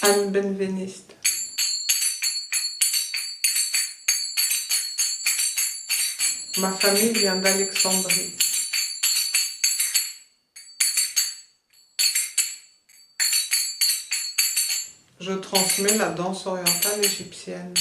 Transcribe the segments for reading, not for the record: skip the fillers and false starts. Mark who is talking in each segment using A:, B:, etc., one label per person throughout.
A: Anne Benveniste. Ma famille vient d'Alexandrie. Je transmets la danse orientale égyptienne.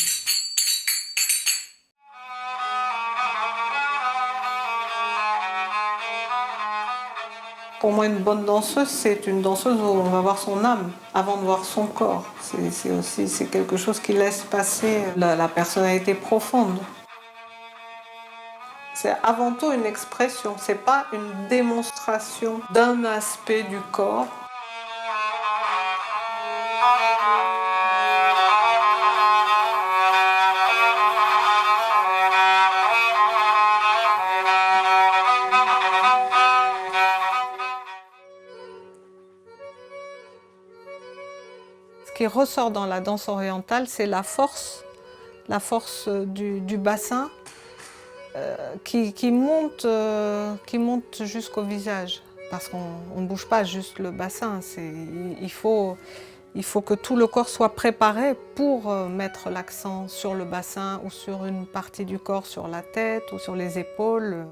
A: Pour moi, une bonne danseuse, c'est une danseuse où on va voir son âme avant de voir son corps. C'est quelque chose qui laisse passer la personnalité profonde. C'est avant tout une expression, c'est pas une démonstration d'un aspect du corps. Ce qui ressort dans la danse orientale, c'est la force du bassin qui monte jusqu'au visage. Parce qu'on ne bouge pas juste le bassin, il faut que tout le corps soit préparé pour mettre l'accent sur le bassin ou sur une partie du corps, sur la tête ou sur les épaules.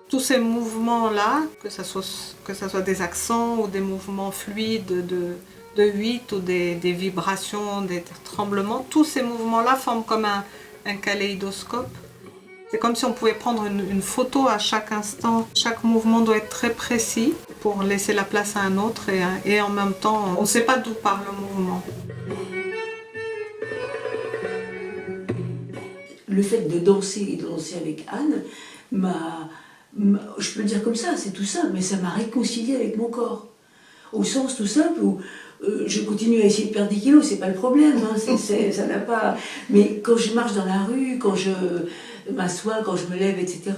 A: Tous ces mouvements-là, que ce soit des accents ou des mouvements fluides de 8 ou des vibrations, des tremblements, tous ces mouvements-là forment comme un kaléidoscope. C'est comme si on pouvait prendre une photo à chaque instant. Chaque mouvement doit être très précis pour laisser la place à un autre et en même temps, on ne sait pas d'où part le mouvement.
B: Le fait de danser et de danser avec Anne je peux le dire comme ça, c'est tout simple, mais ça m'a réconciliée avec mon corps. Au sens tout simple où je continue à essayer de perdre des kilos, c'est pas le problème, hein, ça n'a pas... Mais quand je marche dans la rue, quand je m'assois, quand je me lève, etc.,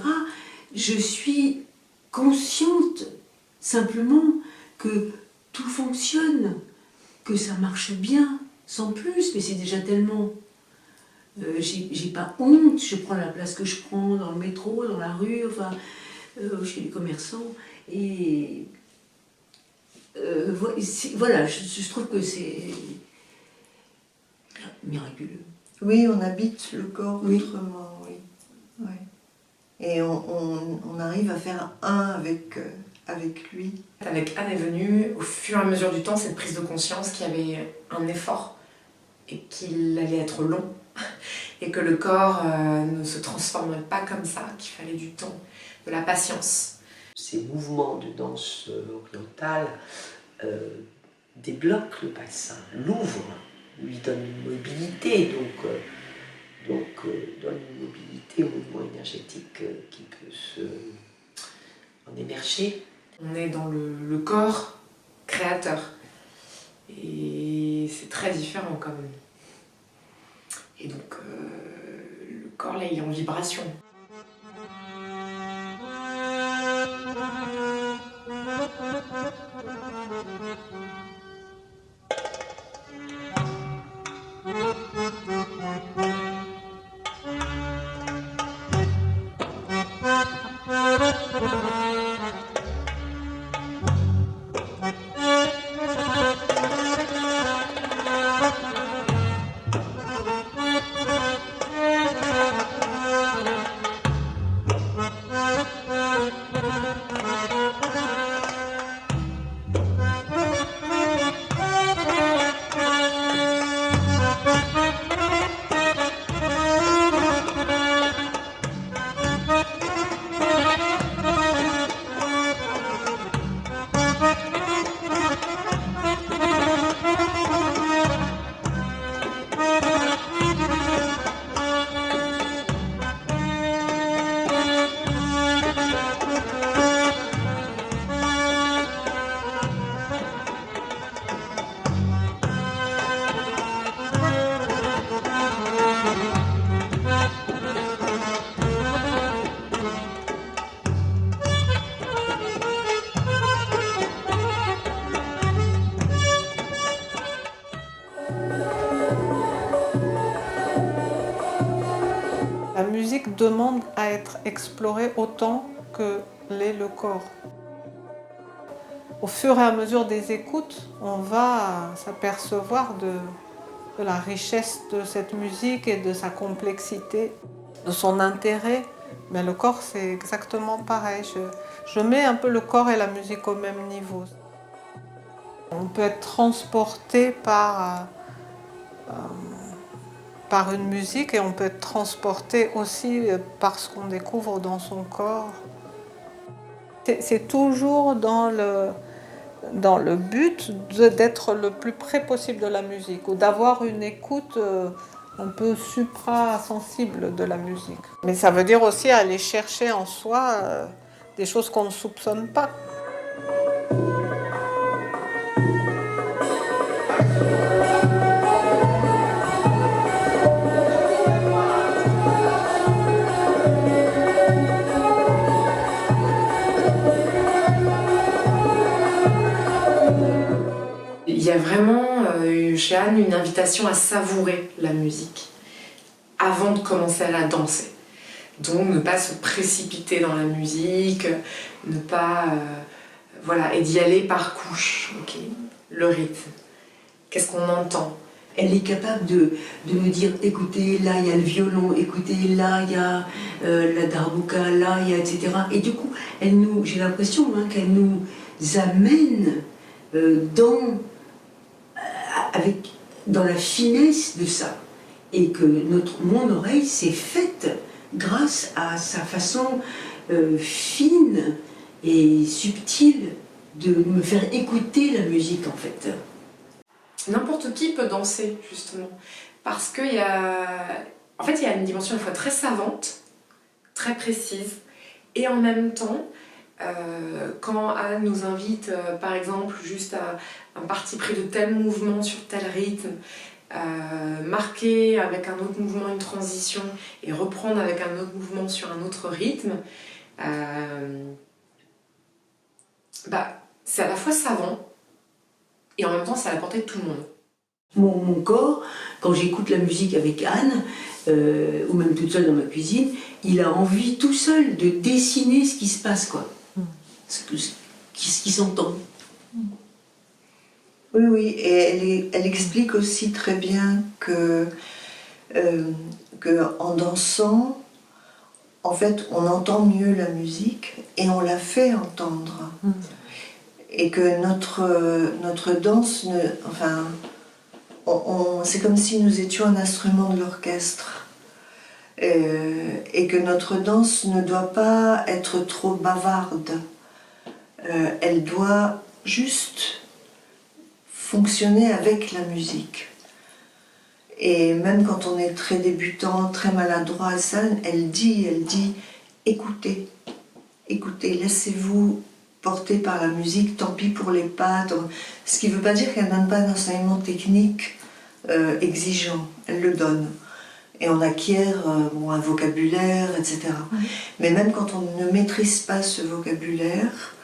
B: je suis consciente simplement que tout fonctionne, que ça marche bien, sans plus, mais c'est déjà tellement... j'ai pas honte, je prends la place que je prends dans le métro, dans la rue, enfin, chez les commerçants, et voilà, je trouve que c'est miraculeux.
C: Oui, on habite le corps
B: Oui.
C: autrement, oui. Ouais. Et on arrive à faire un avec lui.
D: Avec Anne est venue, au fur et à mesure du temps, cette prise de conscience qu'il y avait un effort et qu'il allait être long et que le corps ne se transformerait pas comme ça, qu'il fallait du temps, de la patience.
E: Ces mouvements de danse orientale débloquent le bassin, l'ouvrent, lui donne une mobilité, donc donne une mobilité au mouvement énergétique qui peut en émerger.
D: On est dans le corps créateur et c'est très différent quand même. Et donc le corps là il est en vibration.
A: La musique demande à être explorée autant que l'est le corps. au fur et à mesure des écoutes, on va s'apercevoir de la richesse de cette musique et de sa complexité, de son intérêt. Mais le corps, c'est exactement pareil. Je mets un peu le corps et la musique au même niveau. On peut être transporté par une musique et on peut être transporté aussi par ce qu'on découvre dans son corps. C'est toujours dans le but d'être le plus près possible de la musique ou d'avoir une écoute un peu supra-sensible de la musique. Mais ça veut dire aussi aller chercher en soi des choses qu'on ne soupçonne pas.
D: Il y a vraiment chez Anne une invitation à savourer la musique avant de commencer à la danser. Donc ne pas se précipiter dans la musique, ne pas... voilà, et d'y aller par couche. Okay. Le rythme, qu'est-ce qu'on entend?
B: Elle est capable de me dire, écoutez, là il y a le violon, écoutez, là il y a la darbuka, là il y a etc. Et du coup, j'ai l'impression qu'elle nous amène dans la finesse de ça. Et que mon oreille s'est faite grâce à sa façon fine et subtile de me faire écouter la musique en fait.
D: N'importe qui peut danser, justement, parce qu'il y a... En fait, il y a une dimension à la fois très savante, très précise, et en même temps, quand Anne nous invite, par exemple, juste à un parti pris de tel mouvement sur tel rythme, marquer avec un autre mouvement une transition et reprendre avec un autre mouvement sur un autre rythme, c'est à la fois savant, et en même temps, c'est à la portée de tout le monde.
B: Mon corps, quand j'écoute la musique avec Anne, ou même toute seule dans ma cuisine, il a envie tout seul de dessiner ce qui se passe, quoi. Ce qui s'entend.
C: Oui, oui, et elle explique aussi très bien que en dansant, en fait, on entend mieux la musique et on la fait entendre. Et que notre danse, c'est comme si nous étions un instrument de l'orchestre. Et que notre danse ne doit pas être trop bavarde. Elle doit juste fonctionner avec la musique. Et même quand on est très débutant, très maladroit, elle dit, écoutez, laissez-vous porter par la musique, tant pis pour les pas. Ce qui ne veut pas dire qu'elle ne donne pas d'enseignement technique exigeant, elle le donne. Et on acquiert un vocabulaire, etc. Mais même quand on ne maîtrise pas ce vocabulaire,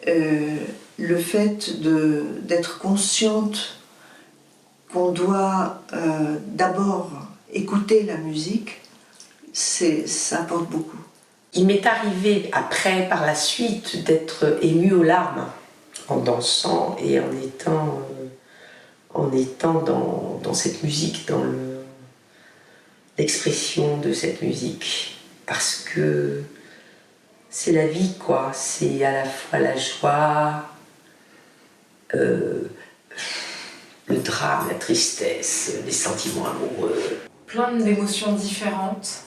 C: le fait d'être consciente qu'on doit d'abord écouter la musique, ça apporte beaucoup.
E: Il m'est arrivé après, par la suite, d'être émue aux larmes en dansant et en étant dans cette musique, dans l'expression de cette musique. Parce que c'est la vie, quoi. C'est à la fois la joie, le drame, la tristesse, les sentiments amoureux.
D: Plein d'émotions différentes.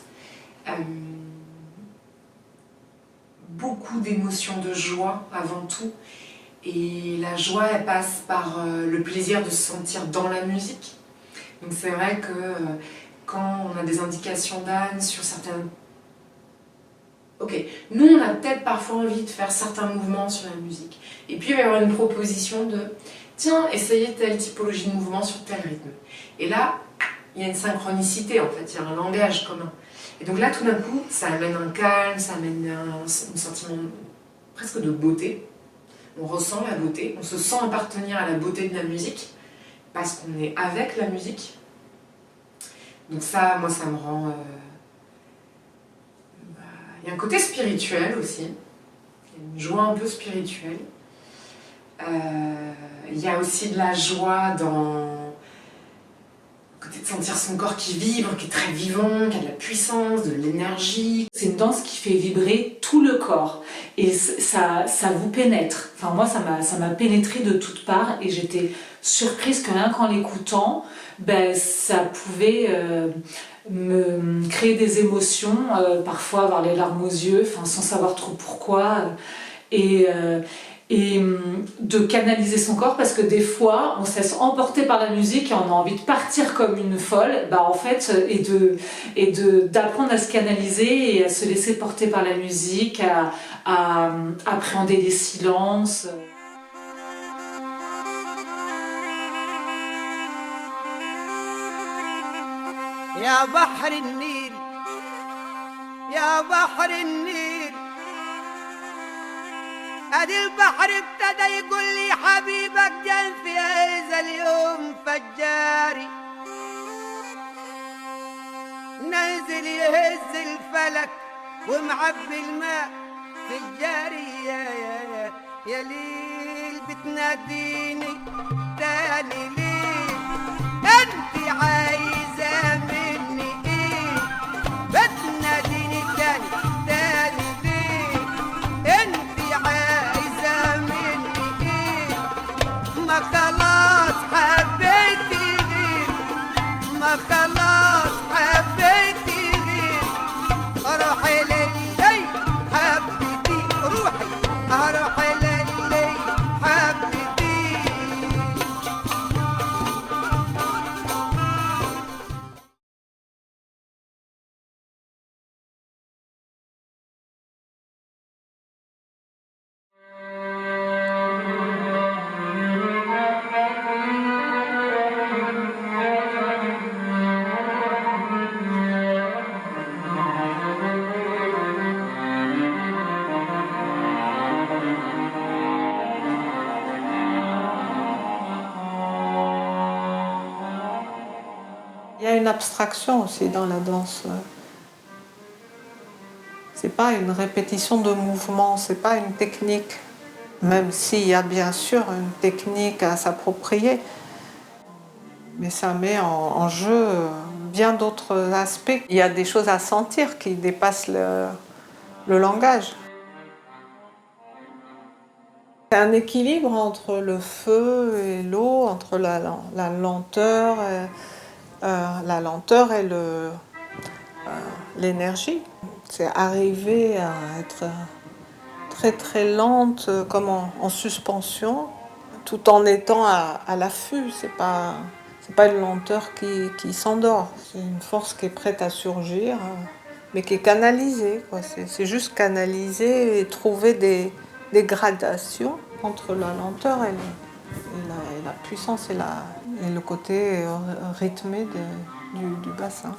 D: Beaucoup d'émotions de joie avant tout. Et la joie, elle passe par le plaisir de se sentir dans la musique. Donc c'est vrai que quand on a des indications d'Anne sur certaines... Ok, nous on a peut-être parfois envie de faire certains mouvements sur la musique. Et puis il va y avoir une proposition de tiens, essayez telle typologie de mouvement sur tel rythme. Et là, il y a une synchronicité en fait, il y a un langage commun. Et donc là tout d'un coup, ça amène un calme, ça amène un sentiment presque de beauté. On ressent la beauté, on se sent appartenir à la beauté de la musique parce qu'on est avec la musique. Donc ça, moi ça me rend... Il y a un côté spirituel aussi, il y a une joie un peu spirituelle. Il y a aussi de la joie dans le côté de sentir son corps qui vibre, qui est très vivant, qui a de la puissance, de l'énergie.
F: C'est une danse qui fait vibrer tout le corps et ça vous pénètre. Enfin moi ça m'a pénétré de toutes parts et j'étais surprise que rien qu'en l'écoutant, ben, ça pouvait me créer des émotions, parfois avoir les larmes aux yeux, enfin, sans savoir trop pourquoi. Et de canaliser son corps parce que des fois on se laisse emporter par la musique et on a envie de partir comme une folle, bah en fait d'apprendre à se canaliser et à se laisser porter par la musique, à appréhender les silences.
G: يا بحر النيل يا بحر النيل ادي البحر ابتدى يقول لي حبيبك جان في هذا اليوم فجاري نازل يهز الفلك ومعبي الماء في الجاري يا ليل بتناديني تاني ليل انت عايزه مني ايه بتناديني تاني تاني ليه انت عايزه مني ايه ما خلاص حبيتي غير ما خلاص حبيتي غير روحي للي حبيتي روحي روحي للي حبيتي.
A: Il y a une abstraction aussi dans la danse. C'est pas une répétition de mouvements, c'est pas une technique. Même s'il y a bien sûr une technique à s'approprier, mais ça met en jeu bien d'autres aspects. Il y a des choses à sentir qui dépassent le langage. C'est un équilibre entre le feu et l'eau, entre la lenteur et l'énergie. C'est arriver à être très très lente, comme en suspension, tout en étant à l'affût. C'est pas une lenteur qui s'endort, c'est une force qui est prête à surgir, mais qui est canalisée, quoi. C'est juste canaliser et trouver des gradations entre la lenteur et la puissance et le côté rythmé du bassin.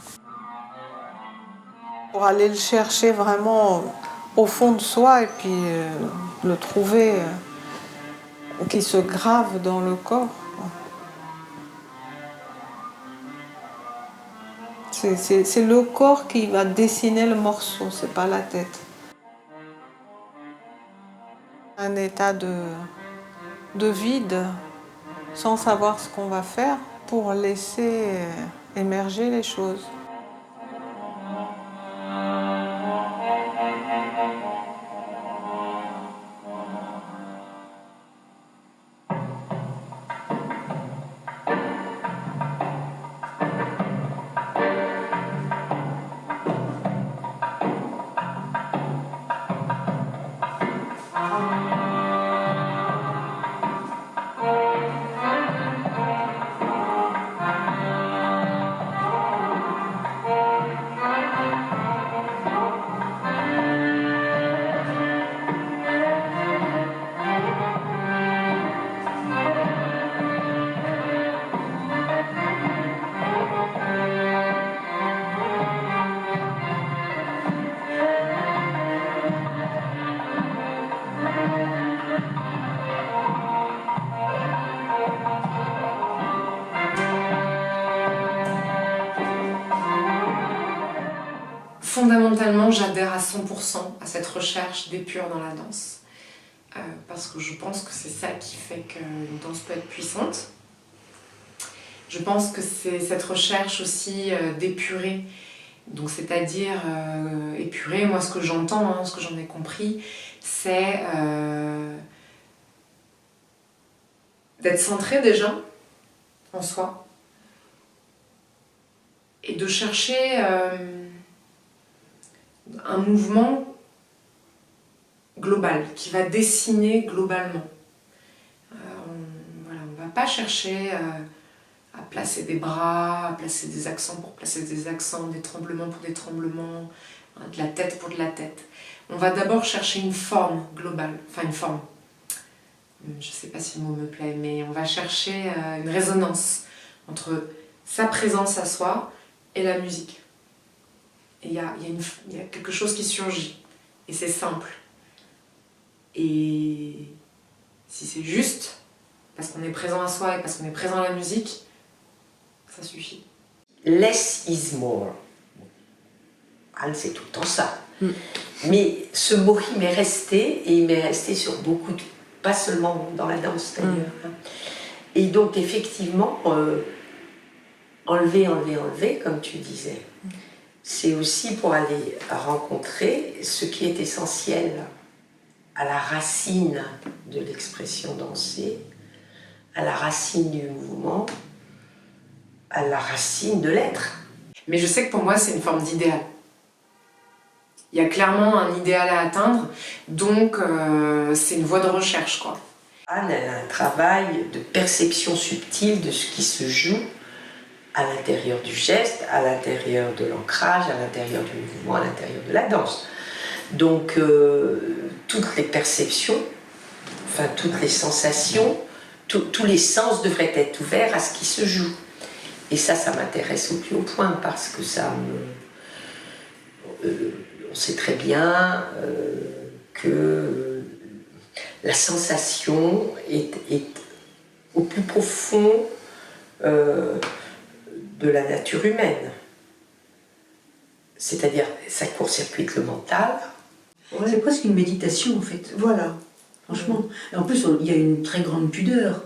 A: Pour aller le chercher vraiment au fond de soi et puis le trouver qui se grave dans le corps. C'est le corps qui va dessiner le morceau, c'est pas la tête. Un état de vide, sans savoir ce qu'on va faire pour laisser émerger les choses.
D: Fondamentalement, j'adhère à 100% à cette recherche d'épure dans la danse. parce que je pense que c'est ça qui fait qu'une danse peut être puissante. Je pense que c'est cette recherche aussi d'épurer, donc c'est-à-dire épurer, moi ce que j'entends, hein, ce que j'en ai compris, c'est d'être centré déjà en soi et de chercher un mouvement global qui va dessiner globalement. Voilà, on ne va pas chercher à placer des bras, à placer des accents pour placer des accents, des tremblements pour des tremblements, de la tête pour de la tête. On va d'abord chercher une forme globale, enfin une forme. Je ne sais pas si le mot me plaît, mais on va chercher une résonance entre sa présence à soi et la musique. Et il y a quelque chose qui surgit, et c'est simple. Et si c'est juste, parce qu'on est présent à soi et parce qu'on est présent à la musique, ça suffit.
E: Less is more. Anne, c'est tout le temps ça. Mais ce mot, il m'est resté, et il m'est resté sur beaucoup de... pas seulement dans la danse d'ailleurs. Et donc effectivement, enlever, comme tu disais, c'est aussi pour aller rencontrer ce qui est essentiel à la racine de l'expression dansée, à la racine du mouvement, à la racine de l'être.
D: Mais je sais que pour moi, c'est une forme d'idéal. Il y a clairement un idéal à atteindre, donc c'est une voie de recherche, quoi.
E: Anne, elle a un travail de perception subtile de ce qui se joue à l'intérieur du geste, à l'intérieur de l'ancrage, à l'intérieur du mouvement, à l'intérieur de la danse. Donc toutes les perceptions, enfin toutes les sensations, tous les sens devraient être ouverts à ce qui se joue. Et ça m'intéresse au plus haut point parce que ça me... on sait très bien que la sensation est au plus profond de la nature humaine. C'est-à-dire, ça court-circuite le mental.
B: Ouais. C'est presque une méditation en fait.
C: Voilà.
B: Franchement. Et en plus, il y a une très grande pudeur,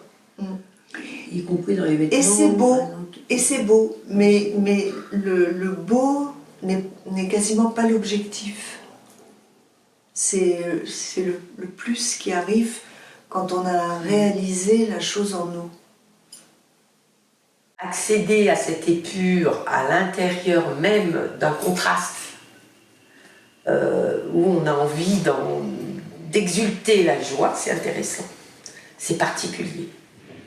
B: y compris dans les vêtements.
C: Et c'est beau,
B: par exemple.
C: et c'est beau, mais le beau n'est quasiment pas l'objectif. C'est le plus qui arrive quand on a réalisé la chose en nous.
E: Accéder à cette épure à l'intérieur même d'un contraste où on a envie d'exulter la joie, c'est intéressant, c'est particulier.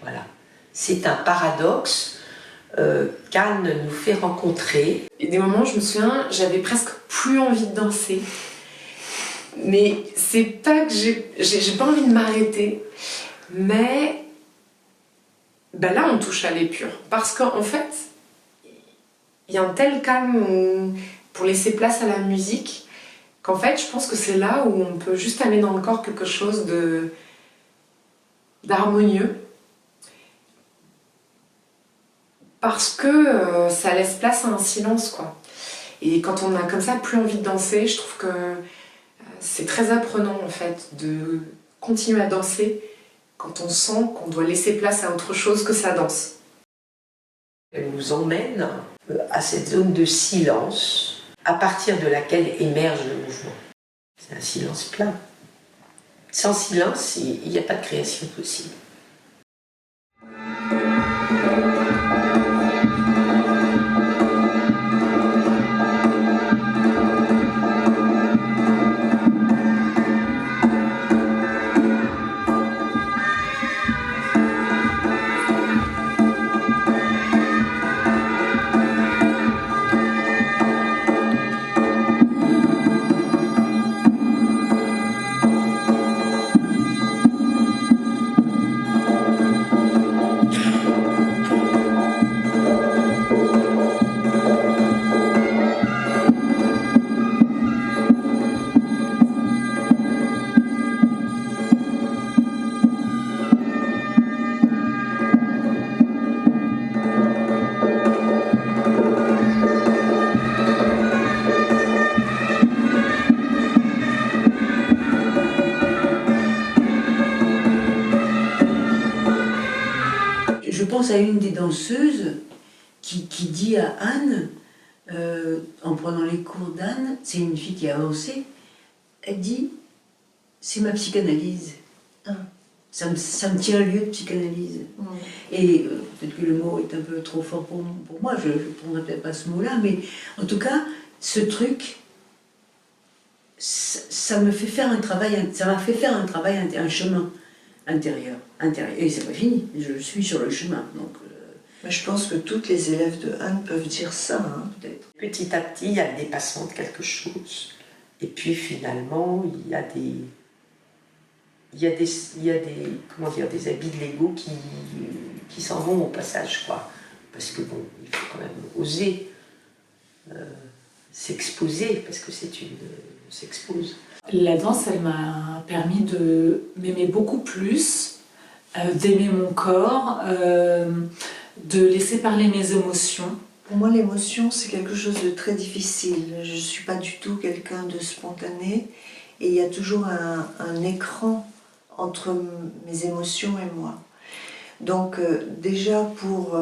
E: Voilà. C'est un paradoxe qu'Anne nous fait rencontrer.
D: Et des moments, je me souviens, j'avais presque plus envie de danser. Mais c'est pas que j'ai pas envie de m'arrêter, mais ben là on touche à l'épure. Parce qu'en fait, il y a un tel calme pour laisser place à la musique qu'en fait je pense que c'est là où on peut juste amener dans le corps quelque chose d'harmonieux. Parce que ça laisse place à un silence, quoi. Et quand on a comme ça plus envie de danser, je trouve que c'est très apprenant en fait de continuer à danser quand on sent qu'on doit laisser place à autre chose que sa danse.
E: Elle nous emmène à cette zone de silence à partir de laquelle émerge le mouvement. C'est un silence plein. Sans silence, il n'y a pas de création possible.
B: pense à une des danseuses qui dit à Anne, en prenant les cours d'Anne, c'est une fille qui a avancé, elle dit, c'est ma psychanalyse.
C: Ah.
B: Ça me tient lieu de psychanalyse. Et peut-être que le mot est un peu trop fort pour moi, je ne prendrai peut-être pas ce mot-là, mais en tout cas, ce truc, ça me fait faire un travail, ça m'a fait faire un travail, un chemin intérieur. Et c'est pas fini, je suis sur le chemin. Donc,
C: Mais je pense que toutes les élèves de Anne peuvent dire ça, hein, peut-être.
E: Petit à petit, il y a le dépassement de quelque chose. Et puis finalement, il y a des comment dire, des habits de l'ego qui s'en vont au passage, quoi. Parce que bon, il faut quand même oser s'exposer, parce que on s'expose.
F: La danse, elle m'a permis de m'aimer beaucoup plus, d'aimer mon corps, de laisser parler mes émotions.
C: Pour moi, l'émotion, c'est quelque chose de très difficile. Je ne suis pas du tout quelqu'un de spontané. Et il y a toujours un écran entre mes émotions et moi. Donc déjà pour...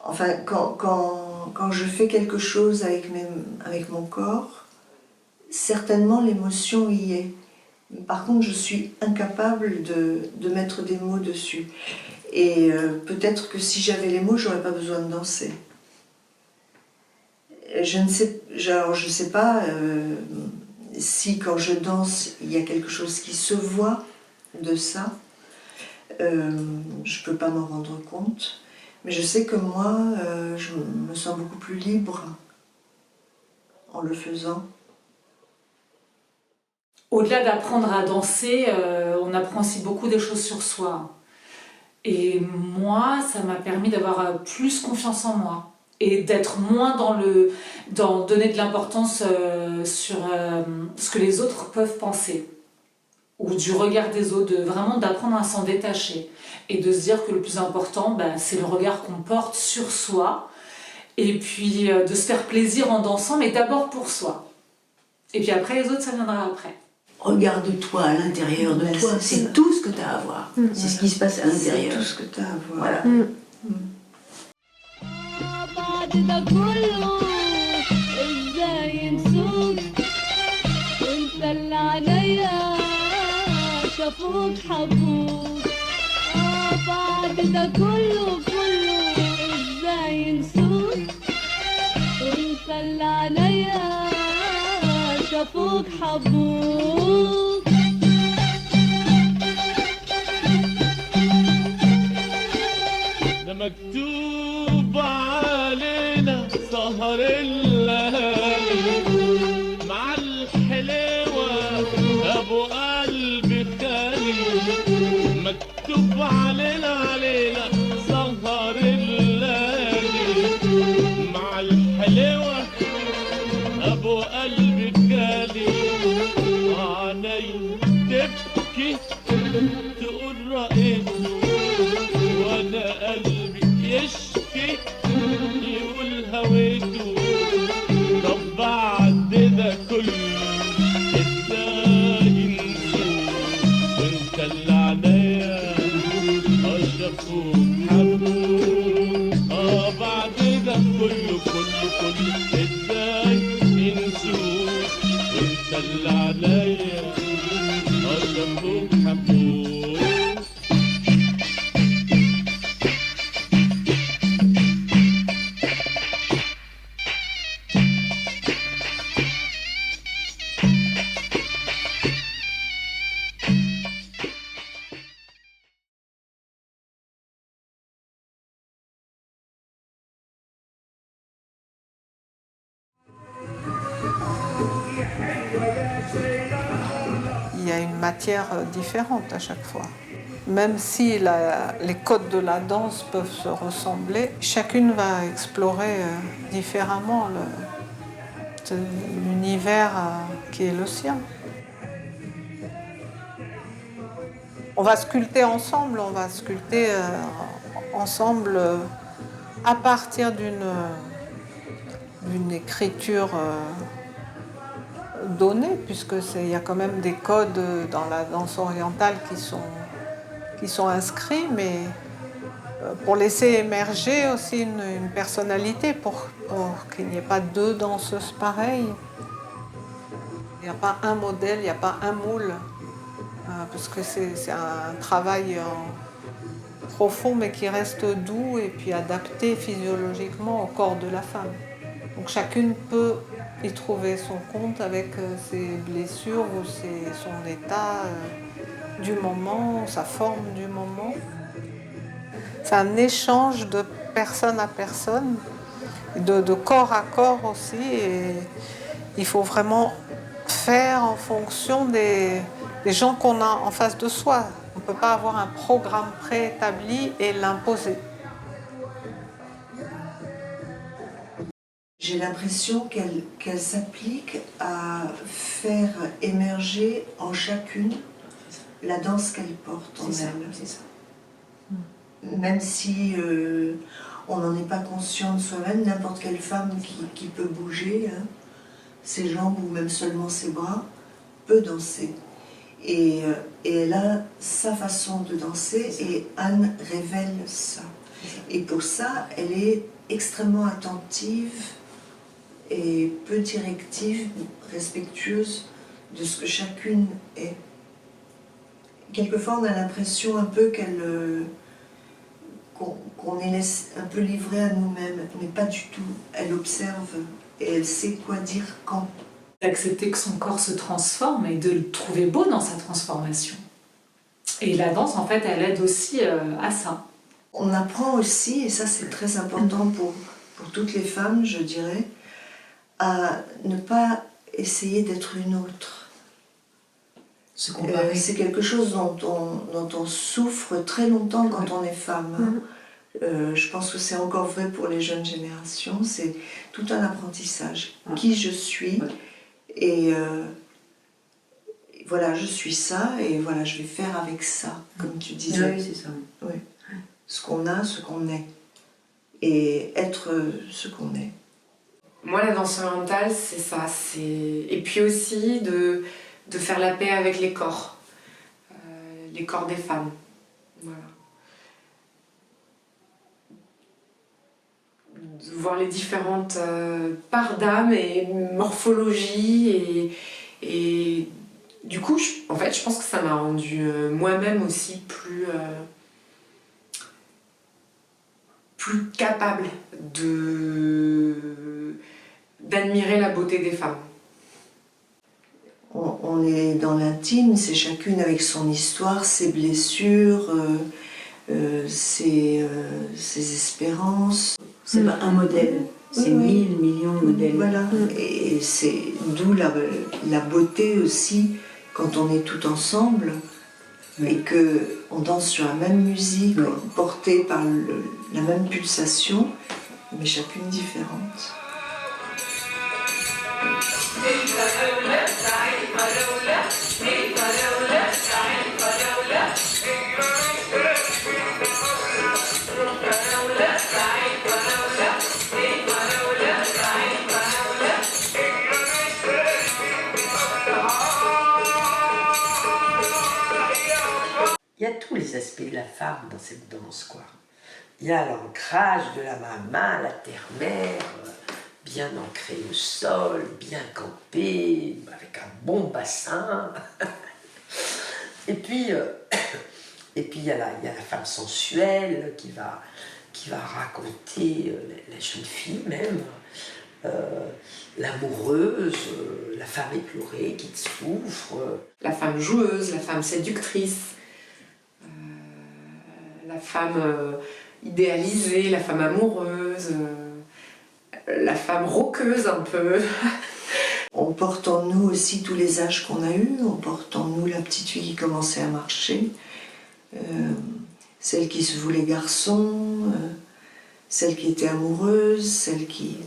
C: enfin, quand je fais quelque chose avec mon corps, certainement l'émotion y est. Par contre, je suis incapable de mettre des mots dessus. Et peut-être que si j'avais les mots, j'aurais pas besoin de danser. Je ne sais pas si quand je danse, il y a quelque chose qui se voit de ça. Je peux pas m'en rendre compte. Mais je sais que moi, je me sens beaucoup plus libre en le faisant.
F: Au-delà d'apprendre à danser, on apprend aussi beaucoup des choses sur soi. Et moi, ça m'a permis d'avoir plus confiance en moi et d'être moins dans donner de l'importance sur ce que les autres peuvent penser ou du regard des autres, vraiment d'apprendre à s'en détacher et de se dire que le plus important, c'est le regard qu'on porte sur soi et puis de se faire plaisir en dansant, mais d'abord pour soi. Et puis après, les autres, ça viendra après.
B: Regarde-toi à l'intérieur de toi, c'est tout ce que tu as à voir. C'est ce qui se passe à l'intérieur.
C: C'est tout ce que tu as à voir.
B: Voilà.
H: بعد ده كله ازاي نسوق وانت اللي عليا شافوك حبوك بعد ده كله ازاي نسوق وانت اللي عليا شافوك حبوك
I: ده مكتوب علينا سهر الليالي مع الحلوة أبو قلبي خالي مكتوب علينا سهر الليالي مع الحلوة أبو قلبي خالي عيني تبكي تقول رأيته وانا قلبي يشكي يقول هويته طب بعد ده كله ازاي نسوق وانت اللي عليا اشرفوك حبوك بعد ده كله ازاي نسوق وانت اللي عليا اشرفوك حبوك
A: Il y a une matière différente à chaque fois. Même si les codes de la danse peuvent se ressembler, chacune va explorer différemment l'univers qui est le sien. On va sculpter ensemble, à partir d'une écriture donnée, puisque il y a quand même des codes dans la danse orientale qui sont inscrits, mais pour laisser émerger aussi une personnalité, pour qu'il n'y ait pas deux danseuses pareilles. Il n'y a pas un modèle, il n'y a pas un moule, parce que c'est un travail profond, mais qui reste doux et puis adapté physiologiquement au corps de la femme. Donc chacune peut y trouver son compte avec ses blessures ou son état du moment, sa forme du moment. C'est un échange de personne à personne, de corps à corps aussi, et il faut vraiment faire en fonction des gens qu'on a en face de soi. On ne peut pas avoir un programme préétabli et l'imposer.
C: J'ai l'impression qu'elle s'applique à faire émerger en chacune la danse qu'elle porte en elle.
B: C'est ça.
C: Même si on n'en est pas conscient de soi-même, n'importe quelle femme qui peut bouger, hein, ses jambes ou même seulement ses bras, peut danser. Et elle a sa façon de danser et Anne révèle ça. Et pour ça, elle est extrêmement attentive et peu directive, respectueuse de ce que chacune est. Quelquefois, on a l'impression un peu qu'on est un peu livré à nous-mêmes, mais pas du tout. Elle observe et elle sait quoi dire quand.
F: D'accepter que son corps se transforme et de le trouver beau dans sa transformation. Et la danse, en fait, elle aide aussi à ça.
C: On apprend aussi, et ça c'est très important pour toutes les femmes, je dirais, à ne pas essayer d'être une autre.
B: Se comparer.
C: C'est quelque chose dont on souffre très longtemps quand on est femme. Je pense que c'est encore vrai pour les jeunes générations. C'est tout un apprentissage. Qui je suis, et voilà, je suis ça, et voilà, je vais faire avec ça, comme tu disais.
B: Oui, c'est ça.
C: Oui. Ce qu'on a, ce qu'on est. Et être ce qu'on est.
D: Moi, la danse orientale, c'est ça. Et puis aussi de faire la paix avec les corps des femmes. Voilà. De voir les différentes parts d'âme et morphologie et du coup, en fait, je pense que ça m'a rendue moi-même aussi plus capable d'admirer la beauté des femmes.
C: On est dans l'intime, c'est chacune avec son histoire, ses blessures, ses espérances.
B: C'est pas un modèle, c'est 1000 millions de modèles.
C: Voilà, et c'est d'où la beauté aussi quand on est tout ensemble et qu'on danse sur la même musique, portée par la même pulsation, mais chacune différente.
E: Il y a tous les aspects de la femme dans cette danse, quoi. Il y a l'ancrage de la main, la terre-mère, bien ancrée au sol, bien campée, avec un bon bassin. Et puis il y a la femme sensuelle qui va raconter, la jeune fille même, l'amoureuse, la femme éplorée qui souffre.
D: La femme joueuse, la femme séductrice, la femme idéalisée, la femme amoureuse, la femme roqueuse un peu.
C: On porte en nous aussi tous les âges qu'on a eus, on porte en nous la petite fille qui commençait à marcher, celle qui se voulait garçon, celle qui était amoureuse, celle qui...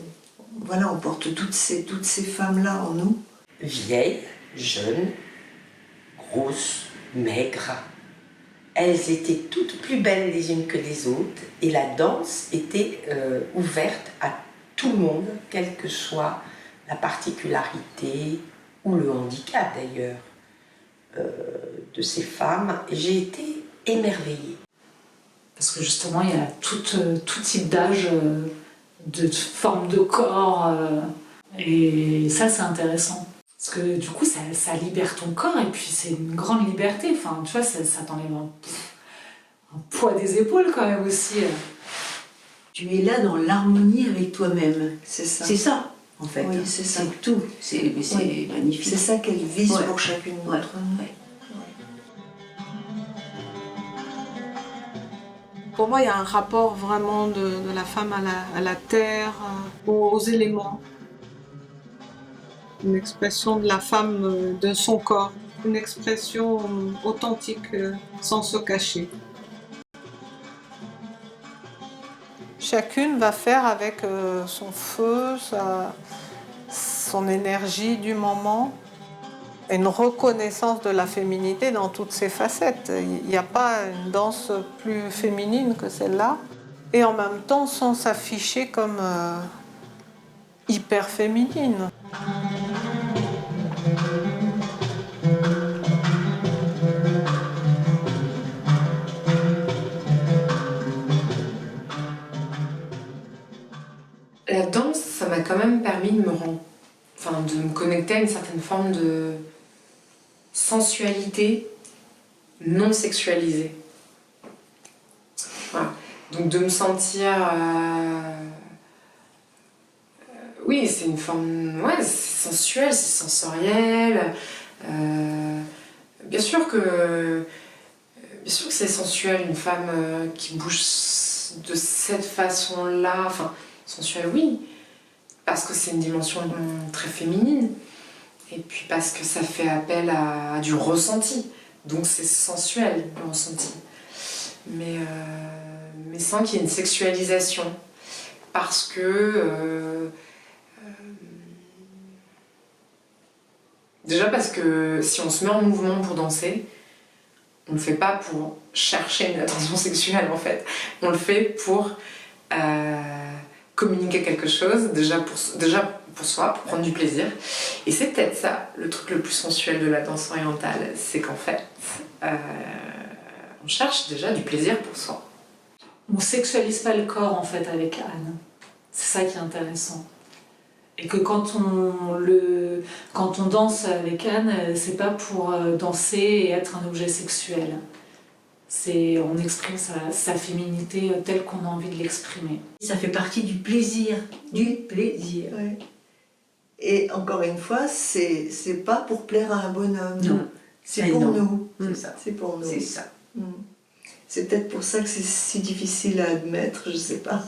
C: Voilà, on porte toutes ces femmes-là en nous.
E: Vieilles, jeunes, grosses, maigres. Elles étaient toutes plus belles les unes que les autres et la danse était ouverte à tout le monde, quelle que soit la particularité ou le handicap d'ailleurs de ces femmes. Et j'ai été émerveillée.
F: Parce que justement, il y a tout type d'âge, de forme de corps. Et ça, c'est intéressant. Parce que du coup, ça libère ton corps et puis c'est une grande liberté. Enfin, tu vois, ça t'enlève un poids des épaules quand même aussi.
B: Tu es là dans l'harmonie avec toi-même.
C: C'est ça.
B: C'est ça, en fait.
C: Oui, c'est ça.
B: tout. C'est
C: Oui.
B: magnifique.
C: C'est ça qu'elle vise
B: Ouais.
C: pour chacune
B: Ouais.
C: d'entre nous.
B: Ouais.
A: Pour moi, il y a un rapport vraiment de la femme à la terre, aux éléments. Une expression de la femme de son corps. Une expression authentique, sans se cacher. Chacune va faire avec son feu, son énergie du moment, une reconnaissance de la féminité dans toutes ses facettes. Il n'y a pas une danse plus féminine que celle-là. Et en même temps, sans s'afficher comme hyper féminine.
D: La danse, ça m'a quand même permis de de me connecter à une certaine forme de sensualité non sexualisée. Voilà. Donc de me sentir... oui, c'est une forme... Ouais, c'est sensuel, c'est sensoriel. Bien sûr que c'est sensuel, une femme qui bouge de cette façon-là. Enfin, sensuelle, oui, parce que c'est une dimension très féminine, et puis parce que ça fait appel à du ressenti, donc c'est sensuel le ressenti, mais sans qu'il y ait une sexualisation, parce que déjà parce que si on se met en mouvement pour danser, on le fait pas pour chercher une attention sexuelle en fait, on le fait pour communiquer quelque chose, déjà pour soi, pour prendre du plaisir. Et c'est peut-être ça, le truc le plus sensuel de la danse orientale, c'est qu'en fait, on cherche déjà du plaisir pour soi.
F: On sexualise pas le corps en fait avec Anne. C'est ça qui est intéressant. Et que quand on danse avec Anne, c'est pas pour danser et être un objet sexuel. On exprime sa féminité telle qu'on a envie de l'exprimer.
B: Ça fait partie du plaisir. Du plaisir.
C: Ouais. Et encore une fois, c'est pas pour plaire à un bonhomme.
B: Non.
C: C'est pour
B: non.
C: nous.
B: C'est ça.
C: C'est pour nous.
B: C'est ça.
C: C'est peut-être pour ça que c'est si difficile à admettre, je sais pas.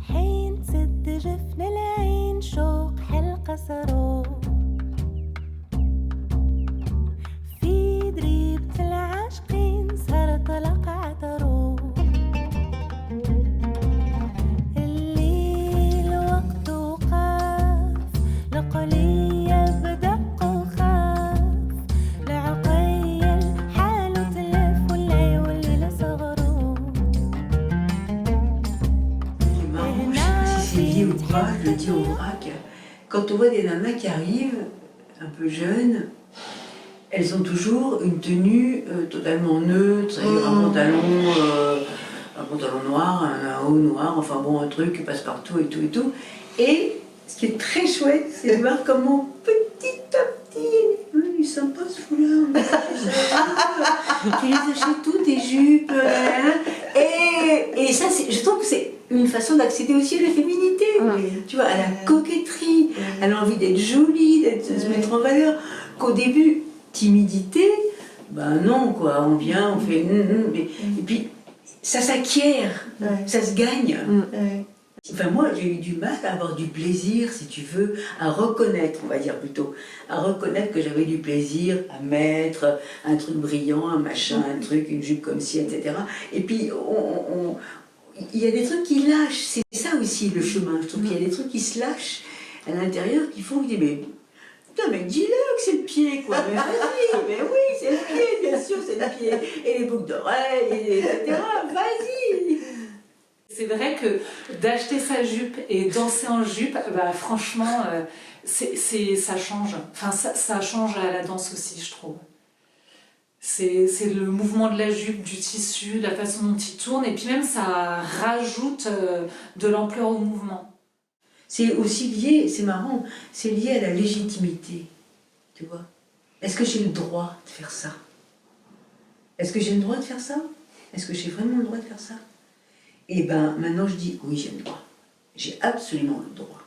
J: حين تسد جفن العين شوق حلقة صاروخ في دريبة العاشقين صار طلق عطروخ الليل وقته قاف لقلية بدق وخاف لعقيل حاله تلف واللي والليل صغروه
B: C'est lié au bras, je le dis au vrac. Quand on voit des nanas qui arrivent, un peu jeunes, elles ont toujours une tenue totalement neutre, un pantalon noir, un haut noir, enfin bon, un truc qui passe partout et tout et tout. Et ce qui est très chouette, c'est de voir comment petit à petit, il est sympa ce foulard. Tu les achètes toutes, tes jupes, et ça, je trouve que c'est une façon d'accéder aussi à la féminité, tu vois, à la coquetterie, à l'envie d'être jolie, de se mettre en valeur. Qu'au début, timidité, ben non, quoi, on vient, on fait... Et puis, ça s'acquiert,
C: Ouais.
B: ça se gagne.
C: Ouais.
B: Enfin, moi, j'ai eu du mal à avoir du plaisir, si tu veux, à reconnaître, on va dire plutôt, à reconnaître que j'avais du plaisir à mettre un truc brillant, un machin, un truc, une jupe comme ci, etc. Et puis, il y a des trucs qui lâchent, c'est ça aussi le chemin. Je trouve qu'il y a des trucs qui se lâchent à l'intérieur qui font que je dis, mais putain, mais dis-le que c'est le pied, quoi. Mais vas-y, mais oui, c'est le pied, bien sûr, c'est le pied. Et les boucles d'oreilles, etc. Vas-y.
F: C'est vrai que d'acheter sa jupe et danser en jupe, bah, franchement, ça change. Enfin, ça change à la danse aussi, je trouve. C'est le mouvement de la jupe, du tissu, la façon dont il tourne, et puis même ça rajoute de l'ampleur au mouvement.
B: C'est aussi lié, c'est marrant, c'est lié à la légitimité, tu vois. Est-ce que j'ai le droit de faire ça? Est-ce que j'ai le droit de faire ça? Est-ce que j'ai vraiment le droit de faire ça? Et ben maintenant je dis oui, j'ai le droit. J'ai absolument le droit.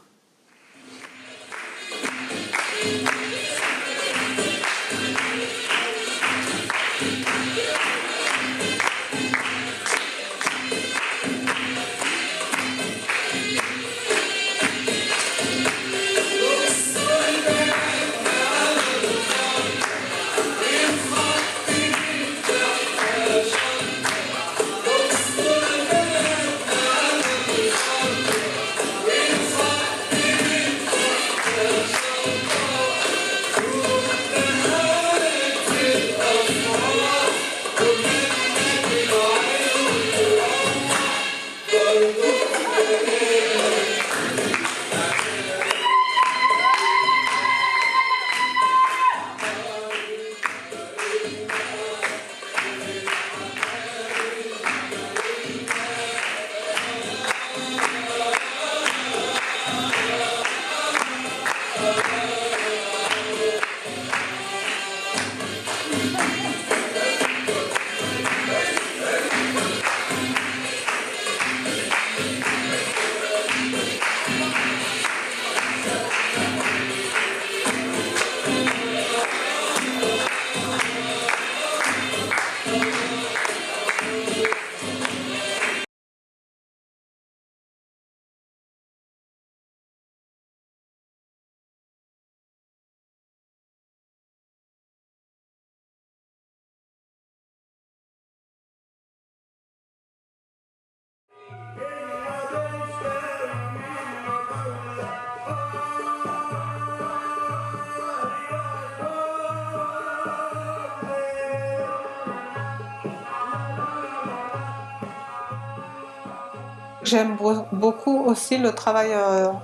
A: J'aime beaucoup aussi le travail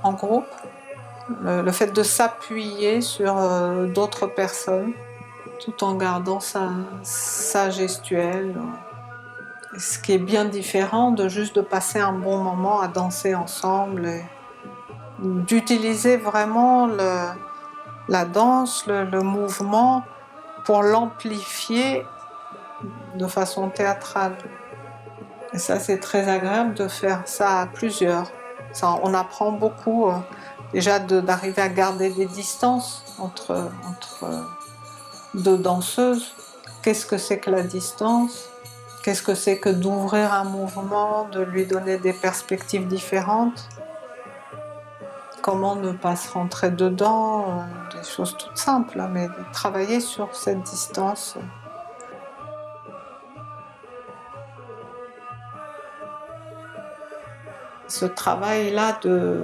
A: en groupe, le fait de s'appuyer sur d'autres personnes tout en gardant sa gestuelle. Ce qui est bien différent de juste de passer un bon moment à danser ensemble et d'utiliser vraiment la danse, le mouvement pour l'amplifier de façon théâtrale. Et ça, c'est très agréable de faire ça à plusieurs. Ça, on apprend beaucoup déjà d'arriver à garder des distances entre deux danseuses. Qu'est-ce que c'est que la distance? Qu'est-ce que c'est que d'ouvrir un mouvement, de lui donner des perspectives différentes? Comment ne pas se rentrer dedans? Des choses toutes simples, mais de travailler sur cette distance. Ce travail-là de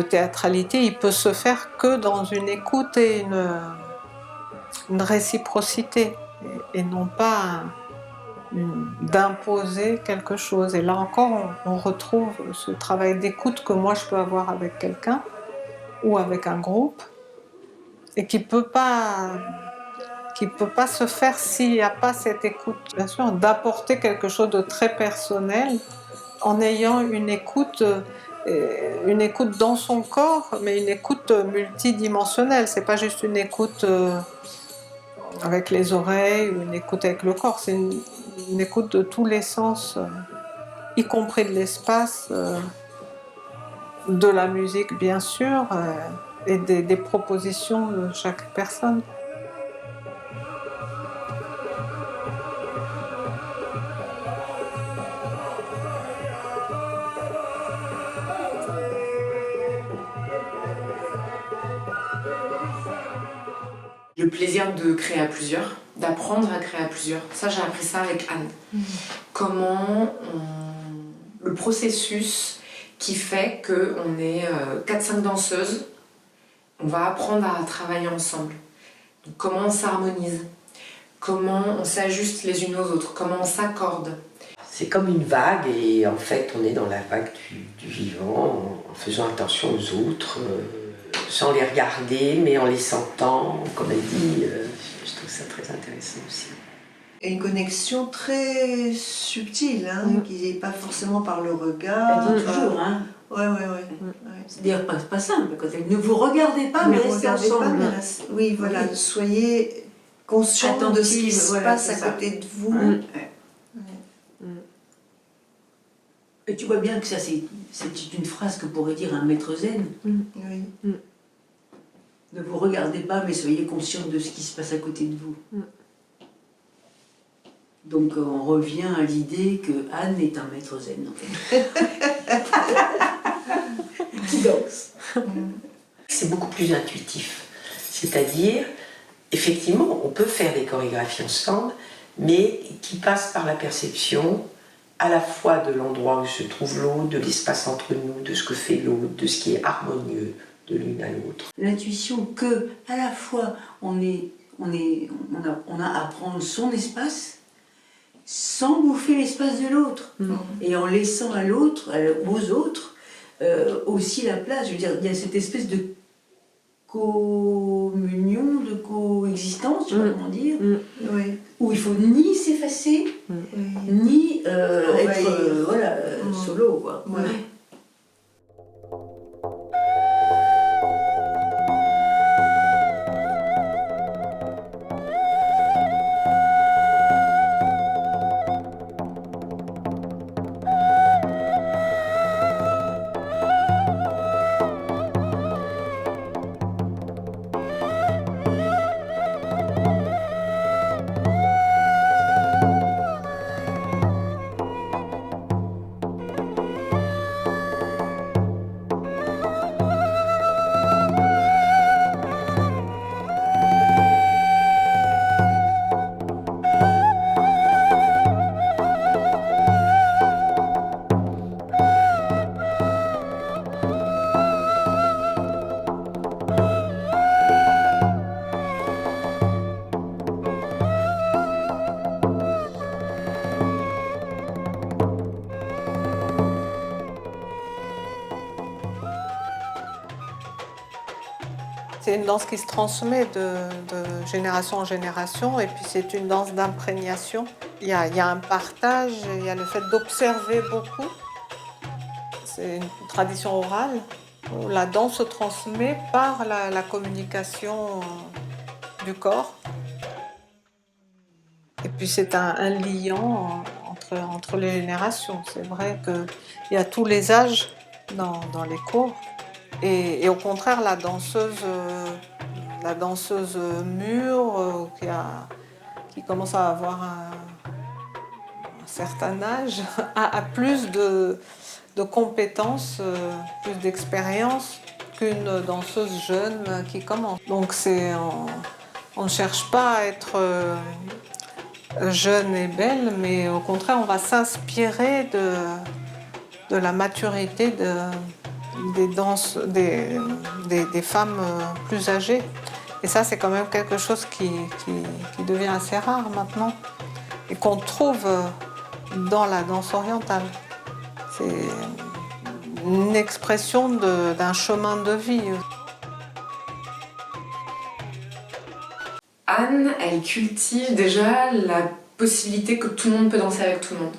A: théâtralité, il peut se faire que dans une écoute et une réciprocité, et non pas d'imposer quelque chose. Et là encore, on retrouve ce travail d'écoute que moi je peux avoir avec quelqu'un ou avec un groupe, et qui peut pas se faire s'il n'y a pas cette écoute. Bien sûr, d'apporter quelque chose de très personnel en ayant une écoute dans son corps, mais une écoute multidimensionnelle. C'est pas juste une écoute avec les oreilles ou une écoute avec le corps, c'est une écoute de tous les sens, y compris de l'espace, de la musique bien sûr, et des propositions de chaque personne.
D: Le plaisir de créer à plusieurs, d'apprendre à créer à plusieurs. Ça, j'ai appris ça avec Anne. Le processus qui fait qu'on est 4-5 danseuses, on va apprendre à travailler ensemble. Donc, comment on s'harmonise, comment on s'ajuste les unes aux autres, comment on s'accorde.
E: C'est comme une vague et en fait on est dans la vague du vivant en faisant attention aux autres, sans les regarder mais en les sentant, comme elle dit, je trouve ça très intéressant aussi.
C: Et une connexion très subtile, hein, qui n'est pas forcément par le regard.
B: Elle dit toujours, hein.
C: Ouais.
B: C'est d'ailleurs pas simple. Quand elle ne vous regardez pas, mais restez ensemble.
C: Oui, voilà,
B: Oui.
C: Soyez conscient de ce qui se
B: voilà,
C: passe
B: c'est
C: à
B: ça.
C: côté de vous.
B: Ouais. Et tu vois bien que ça, c'est une phrase que pourrait dire un maître zen.
C: Oui.
B: Ne vous regardez pas, mais soyez conscient de ce qui se passe à côté de vous. Donc on revient à l'idée que Anne est un maître zen, en fait. Qui danse.
E: C'est beaucoup plus intuitif. C'est-à-dire, effectivement, on peut faire des chorégraphies ensemble, mais qui passent par la perception à la fois de l'endroit où se trouve l'autre, de l'espace entre nous, de ce que fait l'autre, de ce qui est harmonieux de l'une à l'autre.
B: L'intuition que, à la fois, on a à prendre son espace sans bouffer l'espace de l'autre, et en laissant à l'autre, aux autres, aussi la place. Je veux dire, il y a cette espèce de communion, de coexistence, je sais pas comment dire,
C: Oui.
B: où il faut ni s'effacer, ni être solo, quoi.
C: Ouais. C'est une danse qui se transmet de génération en génération et puis c'est une danse d'imprégnation. Il y a un partage, il y a le fait d'observer beaucoup. C'est une tradition orale où la danse se transmet par la communication du corps. Et puis c'est un liant entre les générations. C'est vrai qu'il y a tous les âges dans les cours. Et au contraire, la danseuse mûre qui commence à avoir un certain âge a plus de compétences, plus d'expérience qu'une danseuse jeune qui commence. Donc on ne cherche pas à être jeune et belle, mais au contraire, on va s'inspirer de la maturité des femmes plus âgées. Et ça, c'est quand même quelque chose qui devient assez rare maintenant et qu'on trouve dans la danse orientale. C'est une expression d'un chemin de vie.
D: Anne, elle cultive déjà la possibilité que tout le monde peut danser avec tout le monde.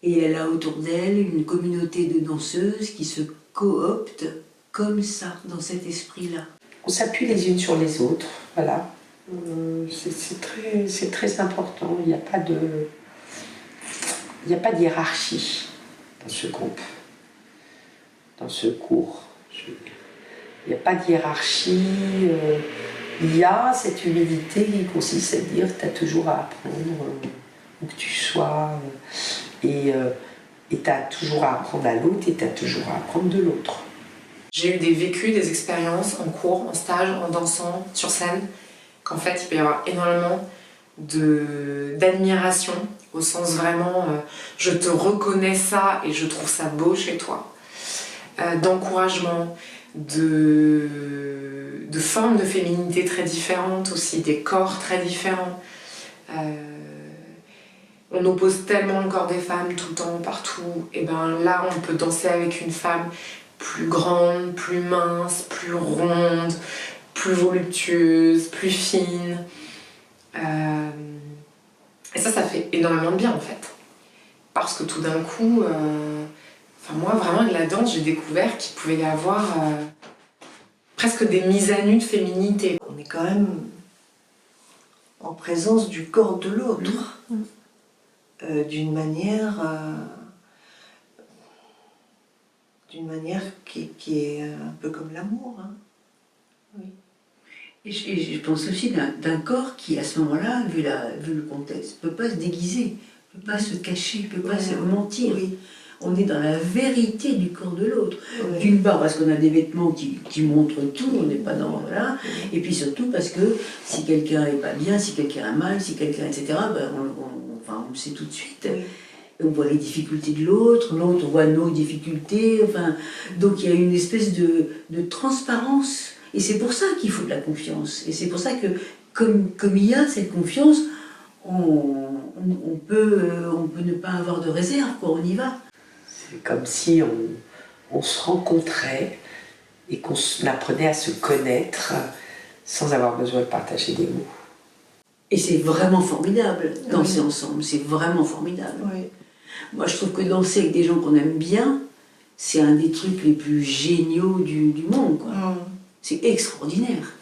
B: Et elle a autour d'elle une communauté de danseuses qui se cooptent comme ça, dans cet esprit-là.
E: On s'appuie les unes sur les autres, voilà. C'est très important. Il n'y a pas de hiérarchie dans ce groupe, dans ce cours. Il n'y a pas de hiérarchie. Il y a cette humilité qui consiste à dire que tu as toujours à apprendre, où que tu sois, et tu as toujours à apprendre à l'autre et tu as toujours à apprendre de l'autre.
D: J'ai eu des vécus, des expériences en cours, en stage, en dansant, sur scène, qu'en fait il peut y avoir énormément d'admiration, au sens vraiment je te reconnais ça et je trouve ça beau chez toi, d'encouragement, de formes de féminité très différentes aussi, des corps très différents. On oppose tellement le corps des femmes tout le temps, partout, et ben là on peut danser avec une femme plus grande, plus mince, plus ronde, plus voluptueuse, plus fine. Et ça fait énormément de bien en fait. Parce que tout d'un coup, moi vraiment avec la danse, j'ai découvert qu'il pouvait y avoir presque des mises à nu de féminité.
C: On est quand même en présence du corps de l'autre, d'une manière qui est un peu comme l'amour. Hein. Oui.
B: Et je pense aussi d'un corps qui, à ce moment-là, vu le contexte, ne peut pas se déguiser, ne peut pas se cacher, ne peut pas se mentir.
C: Oui.
B: On est dans la vérité du corps de l'autre.
C: Oui.
B: D'une part parce qu'on a des vêtements qui montrent tout, on n'est pas dans... Voilà. Et puis surtout parce que si quelqu'un n'est pas bien, si quelqu'un a mal, si quelqu'un... etc., ben on le sait tout de suite.
C: Oui.
B: On voit les difficultés de l'autre voit nos difficultés. Enfin, donc il y a une espèce de transparence. Et c'est pour ça qu'il faut de la confiance. Et c'est pour ça que, comme il y a cette confiance, on peut ne pas avoir de réserve, quoi, on y va.
E: C'est comme si on se rencontrait et qu'on apprenait à se connaître sans avoir besoin de partager des mots.
B: Et c'est vraiment formidable, danser ensemble, c'est vraiment formidable.
C: Oui.
B: Moi, je trouve que danser avec des gens qu'on aime bien, c'est un des trucs les plus géniaux du monde, quoi. C'est extraordinaire.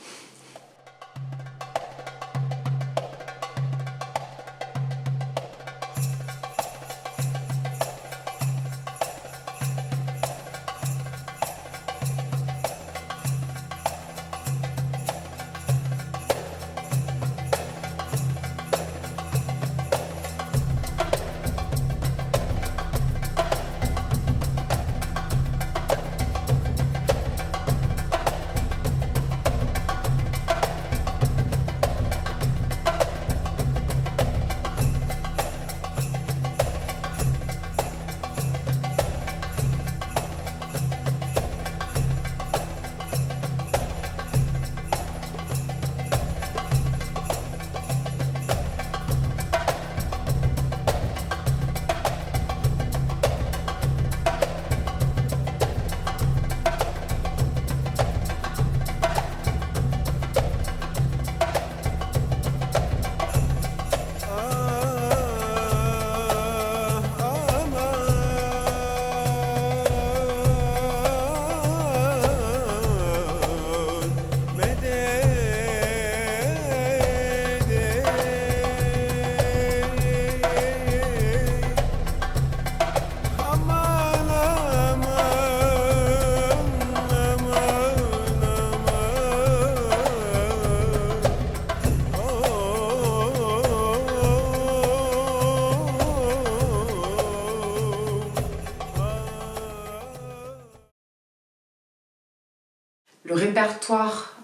D: Le répertoire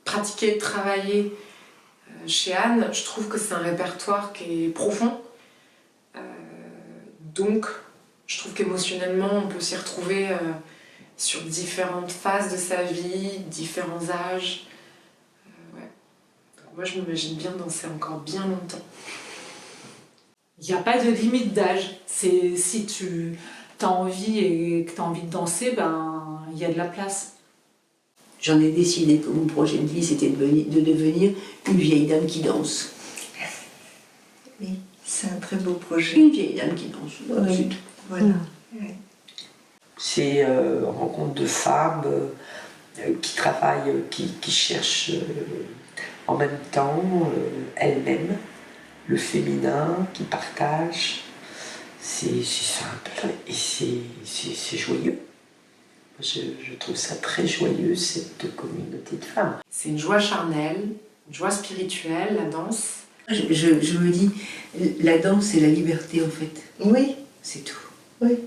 D: pratiqué, travaillé chez Anne, je trouve que c'est un répertoire qui est profond. Donc, je trouve qu'émotionnellement, on peut s'y retrouver sur différentes phases de sa vie, différents âges. Ouais. Moi, je m'imagine bien danser encore bien longtemps.
F: Il n'y a pas de limite d'âge. C'est si tu as envie et que tu as envie de danser, ben il y a de la place.
B: J'en ai décidé que mon projet de vie, c'était de devenir une vieille dame qui danse.
C: Oui, c'est un très beau projet.
B: Une vieille dame qui danse.
C: Oui. Voilà. Oui.
E: C'est une rencontre de femmes qui travaillent, qui cherchent en même temps elles-mêmes le féminin, qui partagent. C'est simple et c'est joyeux. Je trouve ça très joyeux, cette communauté de femmes.
D: C'est une joie charnelle, une joie spirituelle, la danse.
B: Je me dis, la danse, c'est la liberté en fait.
C: Oui.
B: C'est tout.
C: Oui.